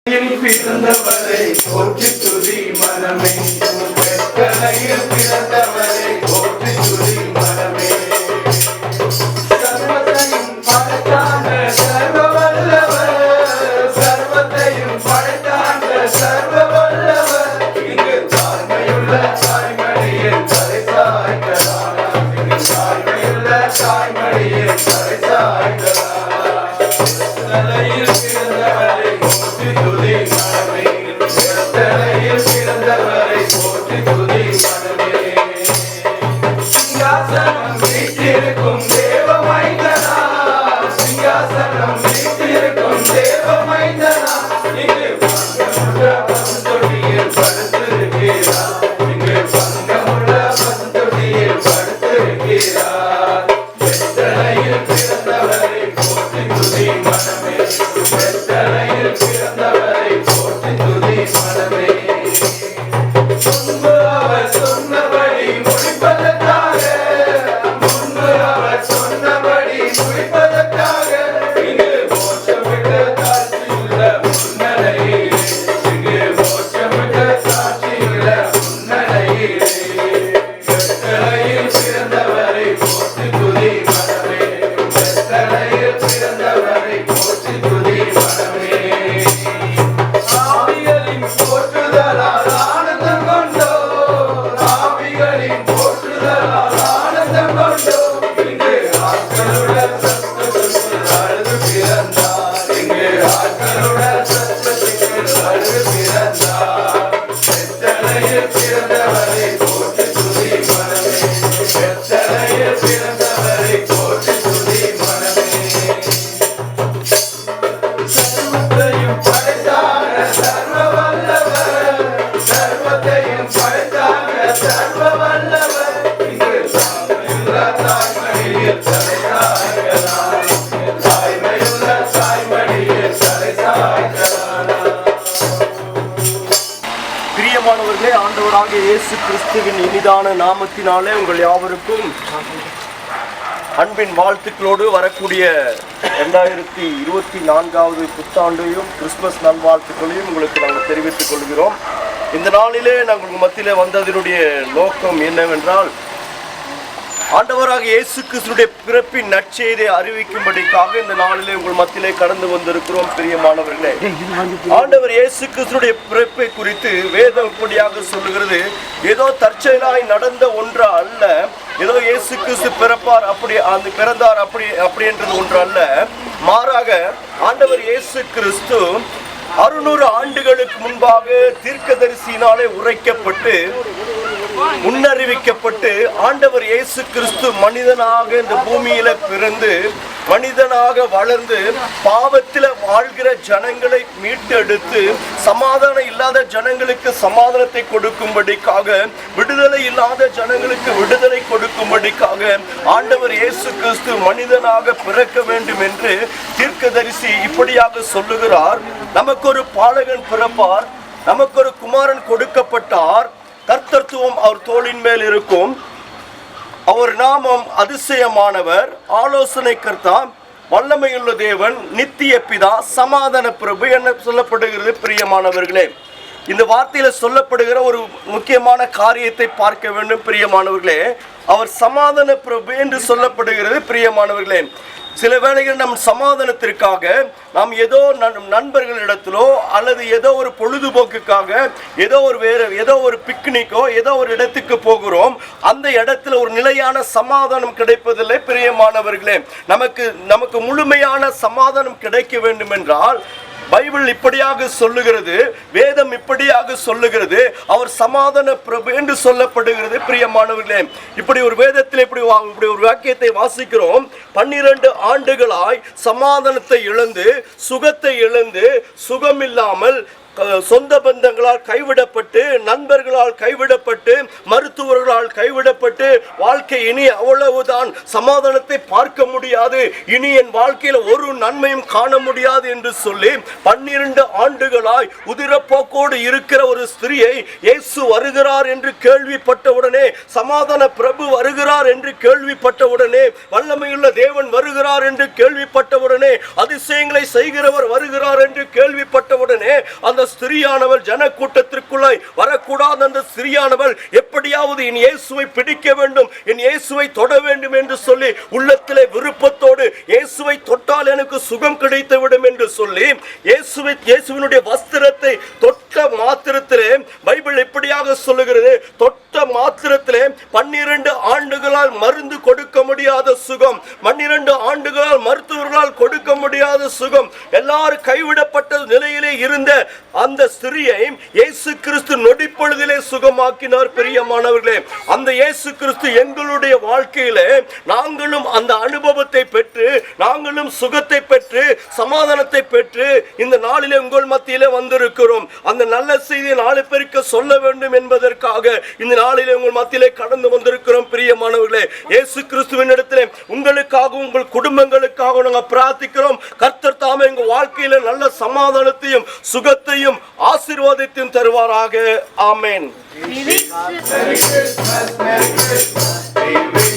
பிறந்தவரை போற்றி துதி மனமே, கலையில் பிறந்தவரை போற்றி துதி மனமே. சர்வத்தையும் படைத்தான சர்வ வல்லவர், சர்வத்தையும் படைத்தான சர்வ வல்லவர். இங்கு தாய்மையுள்ள தாய்மடியில் தலை சாய்க்கலாம், இங்கு தாய்மையுள்ள தாய்மடியில் தலை சாய்க்கலாம். கலையில் பிறந்தவரை போற்றி துதி மனமே, கலையில் பிறந்தவரை போற்றி துதி மனமே. சிங்காசனம் வீட்டிருக்கும் தேவ மைந்தனா, சிங்காசனம் வீட்டிருக்கும் தேவ மைந்தனா. இங்கு பங்கமுள்ள பசுந்தொட்டியில் படுத்திருக்கிறார், இங்கு பங்கமுள்ள பசுந்தொட்டியில் படுத்திருக்கிறார். வெத்தலையில் பிறந்தவரை போற்றி துதி மனமே, வெத்தலையில் பிறந்தவரை போற்றி துதி மனமே. முன்பு அவர் சொன்னபடி முடிப்பதற்காக, முன்பு அவர் சொன்னபடி முடிப்பதற்காக இங்கு மோட்சமிட்ட சாட்சியுள்ள முன்னடையிலே, இங்கு மோட்சமிட்ட சாட்சியுள்ள முன்னடையிலே. வெத்தலையில் பிறந்தவரை போற்றி துதி மனமே, வெத்தலையில் பிறந்தவரை போற்றி துதி மனமே. ஆவிகளின் போற்றுதலால் ஆனந்தம் கொண்டோ, ஆவிகளின் போற்றுதலால் ஆனந்தம் கொண்டோ. இங்கு ஆட்களுடன் சத்தத்துக்குள் அழுது பிறந்தார், இங்கு ஆட்களுடன் சத்தத்துக்குள் அழுது பிறந்தார். வெத்தலையில் பிறந்தவரை போற்றி துதி மனமே, வெத்தலையில் பிறந்தவரை போற்றி துதி மனமே. சர்வத்தையும் படைத்தான சர்வ வல்லவர், சர்வத்தையும் படைத்தான சர்வ வல்லவர். இங்கு தாய்மையுள்ள தாய்மடியில் தலை சாய்க்கலாம், தாய்மையுள்ள தாய்மடியில் தலை சாய்க்கலாம். பிரியமானவர்களே, ஆண்டவராகிய இயேசு கிறிஸ்துவின் இனிதான நாமத்தினாலே உங்கள் யாவருக்கும் அன்பின் வாழ்த்துக்களோடு வரக்கூடிய 2024 புத்தாண்டையும் கிறிஸ்துமஸ் நல்வாழ்த்துக்களையும் உங்களுக்கு நாங்கள் தெரிவித்துக் கொள்கிறோம். இந்த நாளிலே நாங்கள் உங்கள் மத்தியிலே வந்ததனுடைய நோக்கம் என்னவென்றால், ஆண்டவராகிய இயேசு கிறிஸ்துவின் பிறப்பின் நற்செய்தியை அறிவிக்கும்படிக்காக இந்த நாளிலே உங்கள் மத்தியிலே கடந்து வந்திருக்கிறோம். பிரியமானவர்களே, ஆண்டவர் இயேசு கிறிஸ்துவின் பிறப்பை குறித்து வேதம் இப்படியாக சொல்லுகிறது. ஏதோ தற்செயலாய் நடந்த ஒன்று அல்ல, ஏதோ இயேசு கிறிஸ்து பிறப்பார் அப்படி அந்த பிறந்தார் அப்படி என்றது ஒன்று அல்ல. மாறாக ஆண்டவர் இயேசு கிறிஸ்து 600 ஆண்டுகளுக்கு முன்பாக தீர்க்கதரிசியினாலே உரைக்கப்பட்டு முன்னறிவிக்கப்பட்டு ஆண்டவர் இயேசு கிறிஸ்து மனிதனாக இந்த பூமியில பிறந்து மனிதனாக வளர்ந்து பாவத்தில் வாழ்கிற ஜனங்களை மீட்டெடுத்து சமாதானம் இல்லாத ஜனங்களுக்கு சமாதானத்தை கொடுக்கும்படிக்காக, விடுதலை இல்லாத ஜனங்களுக்கு விடுதலை கொடுக்கும்படிக்காக ஆண்டவர் இயேசு கிறிஸ்து மனிதனாக பிறக்க வேண்டும் என்று தீர்க்கதரிசி இப்படியாக சொல்லுகிறார். நமக்கு ஒரு பாலகன் பிறப்பார், நமக்கு ஒரு குமாரன் கொடுக்கப்பட்டார், கர்த்தத்துவம் அவர் தோளின் மேல் இருக்கும், அவர் நாமம் அதிசயமானவர், ஆலோசனை கர்த்தா, வல்லமையுள்ள தேவன், நித்திய பிதா, சமாதான பிரபு என சொல்லப்படுகிறது. பிரியமானவர்களே, இந்த வார்த்தையில சொல்லப்படுகிற ஒரு முக்கியமான காரியத்தை பார்க்க வேண்டும். பிரியமானவர்களே, அவர் சமாதான பிரபு என்று சொல்லப்படுகிறது. பிரியமானவர்களே, சில வேளைகள் நம் சமாதானத்திற்காக நாம் ஏதோ நண்பர்களிடத்திலோ அல்லது ஏதோ ஒரு பொழுதுபோக்குக்காக ஏதோ ஒரு பிக்னிக்கோ ஏதோ ஒரு இடத்துக்கு போகிறோம். அந்த இடத்துல ஒரு நிலையான சமாதானம் கிடைப்பதில்லை. பிரியமானவர்களே, நமக்கு முழுமையான சமாதானம் கிடைக்க வேண்டும் என்றால் பைபிள் இப்படியாக சொல்லுகிறது, வேதம் இப்படியாக சொல்லுகிறது, அவர் சமாதான பிரபு என்று சொல்லப்படுகிறது. பிரியமானவர்களே, இப்படி ஒரு வேதத்தில் இப்படி ஒரு வாக்கியத்தை வாசிக்கிறோம். 12 ஆண்டுகளாய் சமாதானத்தை இழந்து, சுகத்தை இழந்து, சுகமில்லாமல் சொந்த பந்தங்களால் கைவிடப்பட்டு, நண்பர்களால் கைவிடப்பட்டு, மருத்துவர்களால் கைவிடப்பட்டு, வாழ்க்கை இனி அவ்வளவுதான், சமாதானத்தை பார்க்க முடியாது, இனி என் வாழ்க்கையில் ஒரு நன்மையும் காண முடியாது என்று சொல்லி 12 ஆண்டுகளாய் உதிரப்போக்கோடு இருக்கிற ஒரு ஸ்திரியை இயேசு வருகிறார் என்று கேள்விப்பட்டவுடனே, சமாதான பிரபு வருகிறார் என்று கேள்விப்பட்டவுடனே, வல்லமையுள்ள தேவன் வருகிறார் என்று கேள்விப்பட்டவுடனே, அதிசயங்களை செய்கிறவர் வருகிறார் என்று கேள்விப்பட்டவுடனே, அந்த ஸ்திரியானவள் ஜனக்கூட்டத்திற்குள்ளாய் வரக்கூடாத அந்த ஸ்திரியானவள் எப்படியாவது என் இயேசுவை பிடிக்க வேண்டும், என் இயேசுவை தொட வேண்டும் என்று சொல்லி உள்ளத்திலே விருப்பத்தோடு இயேசுவை தொட்டால் எனக்கு சுகம் கிடைத்துவிடும் என்று சொல்லி இயேசுவினுடைய வஸ்திரத்தை தொட்ட மாத்திரத்திலே, பைபிள் எப்படியாக சொல்லுகிறது, தொட்ட மாத்திரத்திலே 12 ஆண்டுகளால் மருந்து கொடுக்க முடியாத சுகம், 12 ஆண்டுகளால் மருத்துவர்களால் கொடுக்க முடியாத சுகம், எல்லாரும் கைவிடப்பட்ட நிலையிலே இருந்த அந்த ஸ்திரியை இயேசு கிறிஸ்து நொடிப்பொழுதிலே சுகமாக்கினார். பிரியமானவர்களே, அந்த இயேசு கிறிஸ்து எங்களுடைய வாழ்க்கையிலே நாங்களும் அந்த அனுபவத்தை பெற்று, நாங்களும் சுகத்தை பெற்று, சமாதானத்தை பெற்று இந்த நாளிலே உங்கள் மத்தியிலே வந்திருக்கிறோம். அந்த நல்ல செய்தியை 4 பேருக்கு சொல்ல வேண்டும் என்பதற்காக இந்த நாளிலே உங்கள் மத்தியிலே கடந்து வந்திருக்கிறோம். பிரியமானவர்களே, இயேசு கிறிஸ்துவின் இடத்திலே உங்களுக்காகவும் உங்கள் குடும்பங்களுக்காக நாங்கள் பிரார்த்திக்கிறோம். கர்த்தர் தாமே எங்கள் வாழ்க்கையில நல்ல சமாதானத்தையும் சுகத்தையும் ஆசீர்வாதத்தையும் தருவாராக. ஆமென். Merry Christmas, Merry Christmas, Merry Christmas.